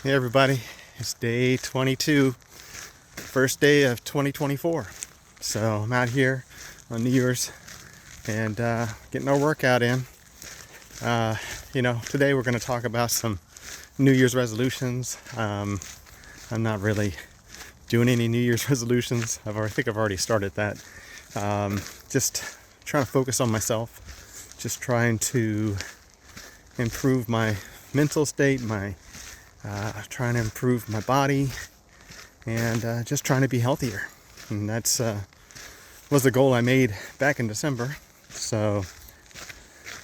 Hey everybody, it's day 22, first day of 2024. So I'm out here on New Year's and getting our workout in. Today we're going to talk about some New Year's resolutions. I'm not really doing any New Year's resolutions. I think I've already started that. Just trying to focus on myself, just trying to improve my mental state, trying to improve my body, and just trying to be healthier. And that's was the goal I made back in December. So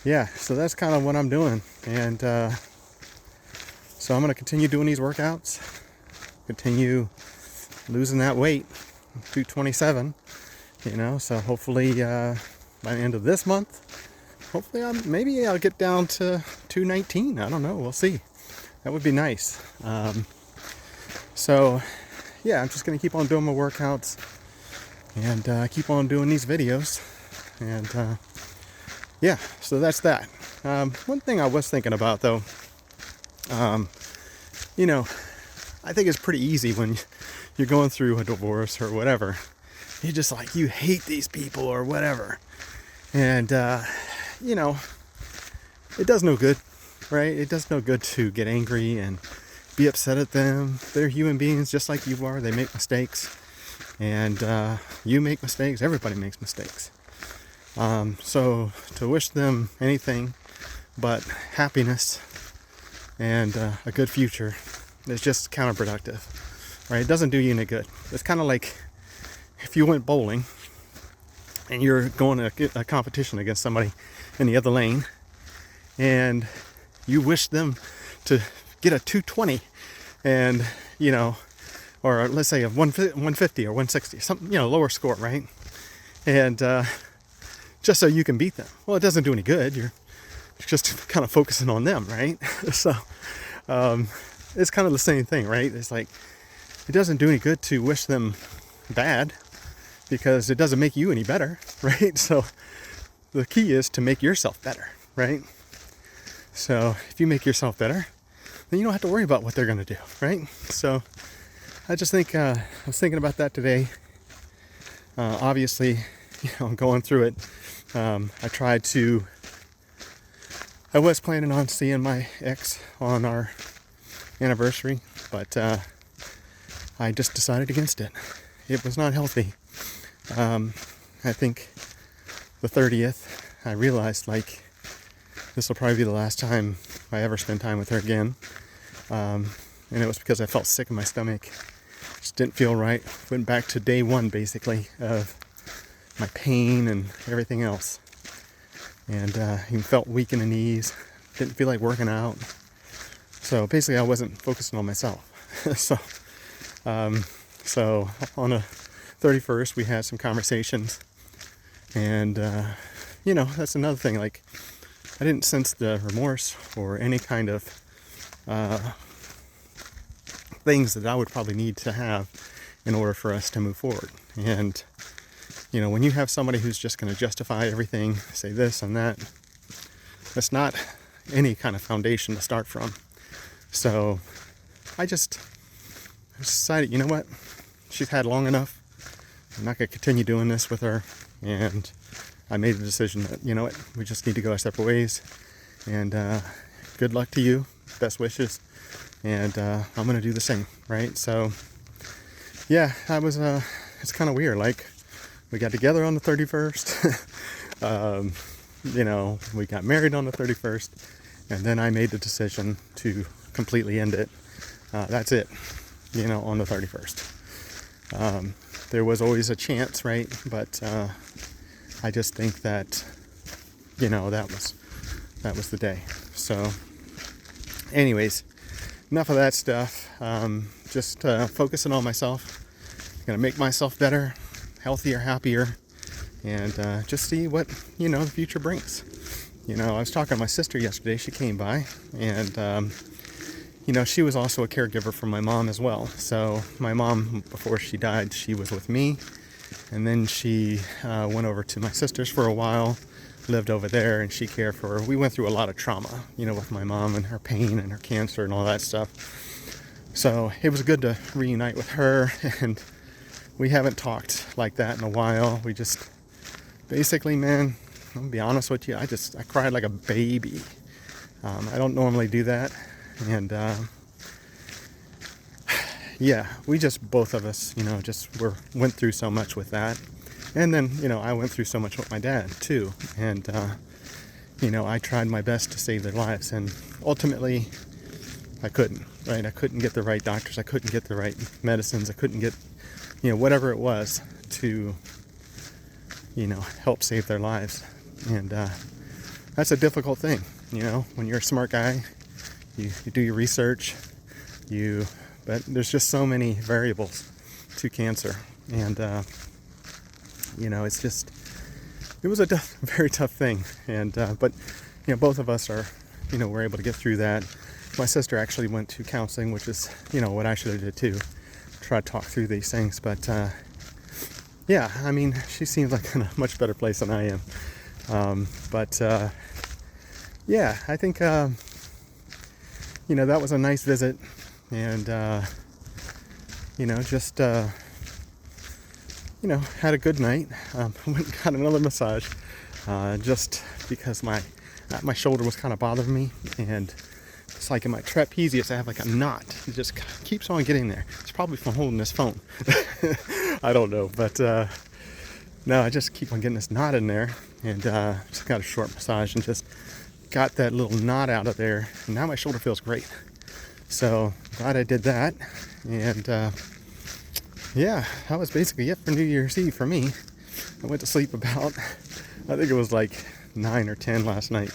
that's kind of what I'm doing. And so I'm going to continue doing these workouts, continue losing that weight, 227, so hopefully by the end of this month, hopefully maybe I'll get down to 219. I don't know. We'll see. That would be nice. I'm just going to keep on doing my workouts and keep on doing these videos. And so that's that. One thing I was thinking about, though, I think it's pretty easy when you're going through a divorce or whatever. You're just like, you hate these people or whatever. And, it does no good, right? It does no good to get angry and be upset at them. They're human beings just like you are. They make mistakes. And you make mistakes. Everybody makes mistakes. So to wish them anything but happiness and a good future is just counterproductive, right? It doesn't do you any good. It's kind of like if you went bowling and you're going to a competition against somebody in the other lane and you wish them to get a 220 and, or let's say a 150 or 160, something, lower score, right? And just so you can beat them. Well, it doesn't do any good. You're just kind of focusing on them, right? So it's kind of the same thing, right? It's like it doesn't do any good to wish them bad because it doesn't make you any better, right? So the key is to make yourself better, right? So if you make yourself better, then you don't have to worry about what they're going to do, right? So I just think I was thinking about that today. Obviously, going through it, I was planning on seeing my ex on our anniversary, but I just decided against it. It was not healthy. I think the 30th, I realized this will probably be the last time I ever spend time with her again. And it was because I felt sick in my stomach. Just didn't feel right. Went back to day one, basically, of my pain and everything else. And even felt weak in the knees. Didn't feel like working out. So basically I wasn't focusing on myself. So on the 31st we had some conversations. And, that's another thing. I didn't sense the remorse or any kind of things that I would probably need to have in order for us to move forward. And, when you have somebody who's just going to justify everything, say this and that, that's not any kind of foundation to start from. So I decided, you know what? She's had long enough. I'm not going to continue doing this with her. And I made the decision that, you know what, we just need to go our separate ways. And good luck to you. Best wishes. And I'm going to do the same, right? So, it's kind of weird. We got together on the 31st. We got married on the 31st. And then I made the decision to completely end it. That's it, on the 31st. There was always a chance, right? But I just think that, that was the day. So anyways, enough of that stuff. Just focusing on myself. Gonna make myself better, healthier, happier, and just see what, the future brings. I was talking to my sister yesterday. She came by, and she was also a caregiver for my mom as well. So my mom, before she died, she was with me, and then she went over to my sister's for a while, lived over there, and she cared for her. We went through a lot of trauma, with my mom and her pain and her cancer and all that stuff. So it was good to reunite with her, and we haven't talked like that in a while. We just basically, man, I'm gonna be honest with you, I cried like a baby. I don't normally do that, and yeah, we just, both of us, went through so much with that. And then, I went through so much with my dad too. And, I tried my best to save their lives. And ultimately, I couldn't, right? I couldn't get the right doctors. I couldn't get the right medicines. I couldn't get, whatever it was to, help save their lives. And that's a difficult thing, when you're a smart guy, you do your research, but there's just so many variables to cancer. And, it was a very tough thing. And, but, both of us were able to get through that. My sister actually went to counseling, which is, what I should have did too. Try to talk through these things. But, yeah, I mean, she seems like in a much better place than I am. Yeah, I think, that was a nice visit. And, had a good night. Went and got another massage, just because my shoulder was kind of bothering me, and it's like in my trapezius I have like a knot. It just keeps on getting there. It's probably from holding this phone. I don't know, but no, I just keep on getting this knot in there, and just got a short massage and just got that little knot out of there, and now my shoulder feels great. So glad I did that. And yeah, that was basically it for New Year's Eve for me. I went to sleep about, I think it was like 9 or 10 last night.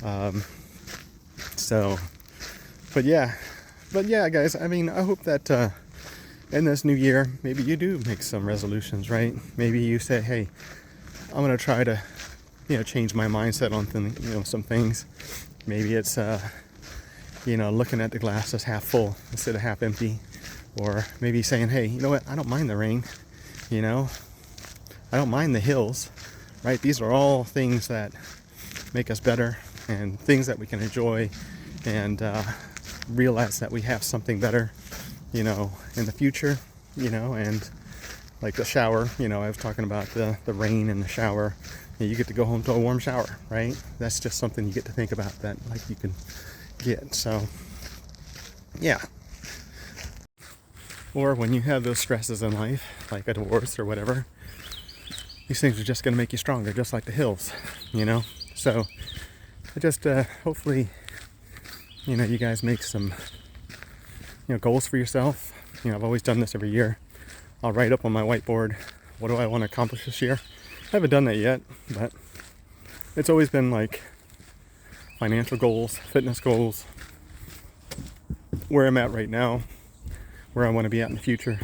But yeah, guys, I mean, I hope that in this new year, maybe you do make some resolutions, right? Maybe you say, hey, I'm going to try to, change my mindset on some things. Maybe it's, looking at the glass as half full instead of half empty. Or maybe saying, hey, you know what? I don't mind the rain. I don't mind the hills, right? These are all things that make us better and things that we can enjoy and realize that we have something better, in the future, and like the shower, I was talking about the rain and the shower. You get to go home to a warm shower, right? That's just something you get to think about that like you can get. So, yeah. Or when you have those stresses in life, like a divorce or whatever, these things are just going to make you stronger, just like the hills, So, I just hopefully, you guys make some, goals for yourself. I've always done this every year. I'll write up on my whiteboard, what do I want to accomplish this year? I haven't done that yet, but it's always been like financial goals, fitness goals, where I'm at right now, where I want to be at in the future,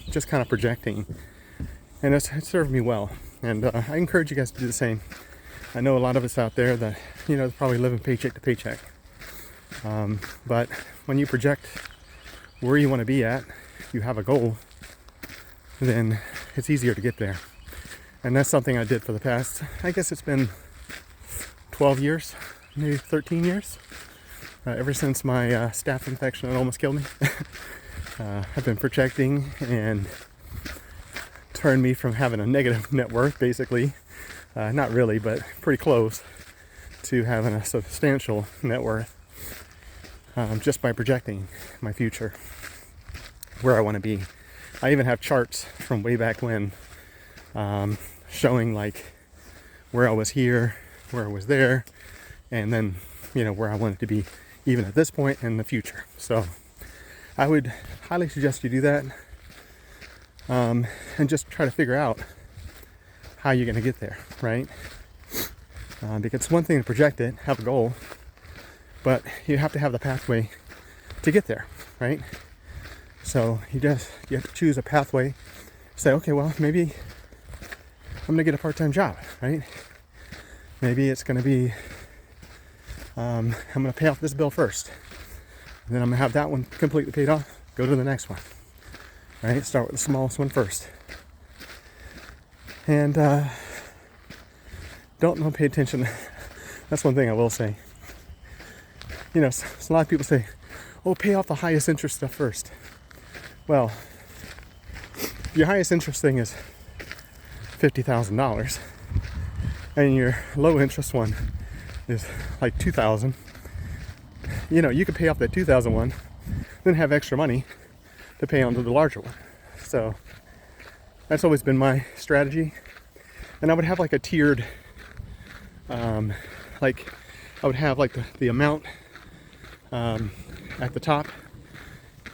just kind of projecting. And it's served me well. And I encourage you guys to do the same. I know a lot of us out there that, probably living paycheck to paycheck. But when you project where you want to be at, you have a goal, then it's easier to get there. And that's something I did for the past, I guess it's been 12 years, maybe 13 years. Ever since my staph infection that almost killed me. I've been projecting and turned me from having a negative net worth, basically, not really, but pretty close, to having a substantial net worth, just by projecting my future, where I want to be. I even have charts from way back when, showing like where I was here, where I was there, and then, where I wanted to be even at this point in the future. So I would highly suggest you do that, and just try to figure out how you're going to get there, right? Because it's one thing to project it, have a goal, but you have to have the pathway to get there, right? So you have to choose a pathway. Say, okay, well, maybe I'm going to get a part-time job, right? Maybe it's going to be, I'm going to pay off this bill first. And then I'm going to have that one completely paid off, go to the next one, right? Start with the smallest one first. And don't pay attention. That's one thing I will say. So a lot of people say, oh, pay off the highest interest stuff first. Well, your highest interest thing is $50,000, and your low interest one is like $2,000. You know, you could pay off that $2,000 one, then have extra money to pay onto the larger one. So that's always been my strategy. And I would have like a tiered, like I would have like the amount at the top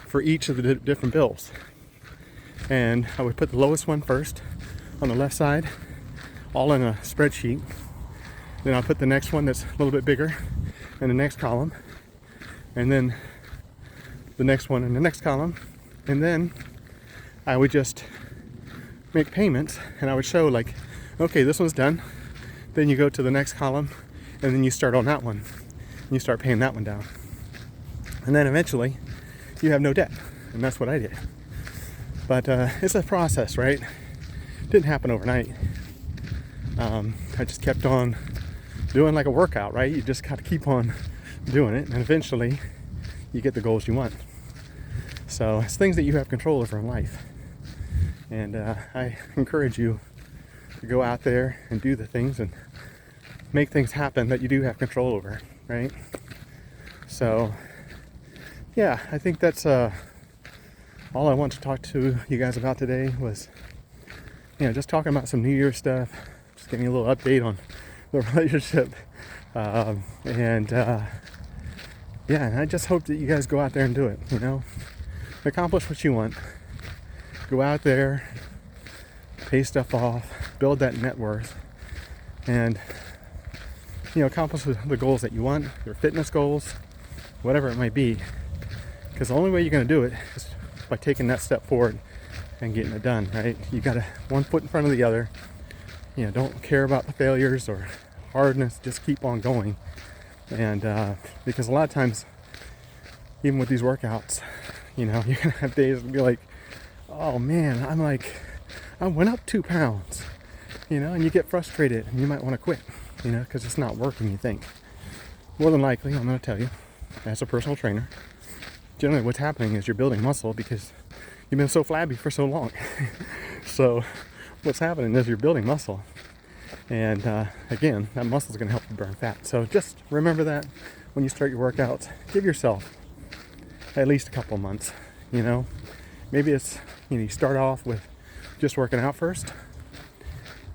for each of the different bills. And I would put the lowest one first on the left side, all in a spreadsheet. Then I'll put the next one that's a little bit bigger in the next column, and then the next one in the next column. And then I would just make payments, and I would show like, okay, this one's done. Then you go to the next column, and then you start on that one, and you start paying that one down. And then eventually you have no debt. And that's what I did. But it's a process, right? It didn't happen overnight. I just kept on doing like a workout, right? You just got to keep on doing it, and eventually you get the goals you want. So it's things that you have control over in life. And I encourage you to go out there and do the things and make things happen that you do have control over, right? So yeah, I think that's all I want to talk to you guys about today was, you know, just talking about some New Year's stuff, just giving you a little update on the relationship. Yeah, and I just hope that you guys go out there and do it, you know, accomplish what you want. Go out there, pay stuff off, build that net worth, and, you know, accomplish the goals that you want, your fitness goals, whatever it might be. Because the only way you're going to do it is by taking that step forward and getting it done, right? You got to one foot in front of the other. You know, don't care about the failures or hardness. Just keep on going. And because a lot of times, even with these workouts, you know, you're going to have days and be like, oh man, I went up 2 pounds, you know, and you get frustrated and you might want to quit, you know, because it's not working, you think. More than likely, I'm going to tell you, as a personal trainer, generally what's happening is you're building muscle because you've been so flabby for so long. So what's happening is you're building muscle. And again, that muscle is going to help you burn fat. So just remember that when you start your workouts. Give yourself at least a couple months, you know. Maybe it's, you know, you start off with just working out first.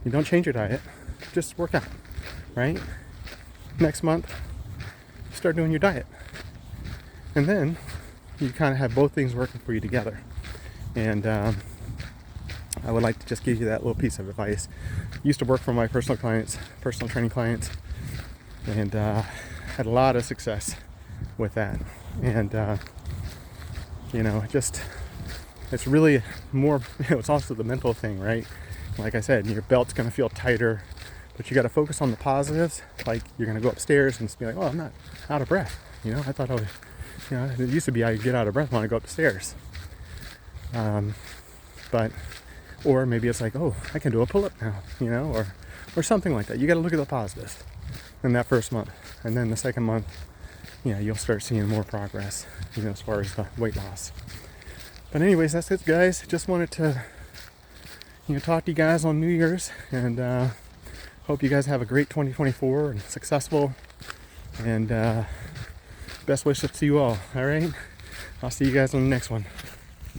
You don't change your diet, just work out, right? Next month, start doing your diet. And then you kind of have both things working for you together. And I would like to just give you that little piece of advice. I used to work for my personal training clients, and had a lot of success with that. And you know, it's really more, you know, it's also the mental thing, right? Like I said, your belt's going to feel tighter, but you got to focus on the positives. Like you're going to go upstairs and just be like, oh, I'm not out of breath. You know, I thought I was, you know, it used to be I get out of breath when I go up the stairs. But, or maybe it's like, oh, I can do a pull-up now, you know, or something like that. You got to look at the positives in that first month. And then the second month, you know, you'll start seeing more progress, you know, as far as the weight loss. But anyways, that's it, guys. Just wanted to, you know, talk to you guys on New Year's, and hope you guys have a great 2024 and successful, and best wishes to you all. All right, I'll see you guys on the next one.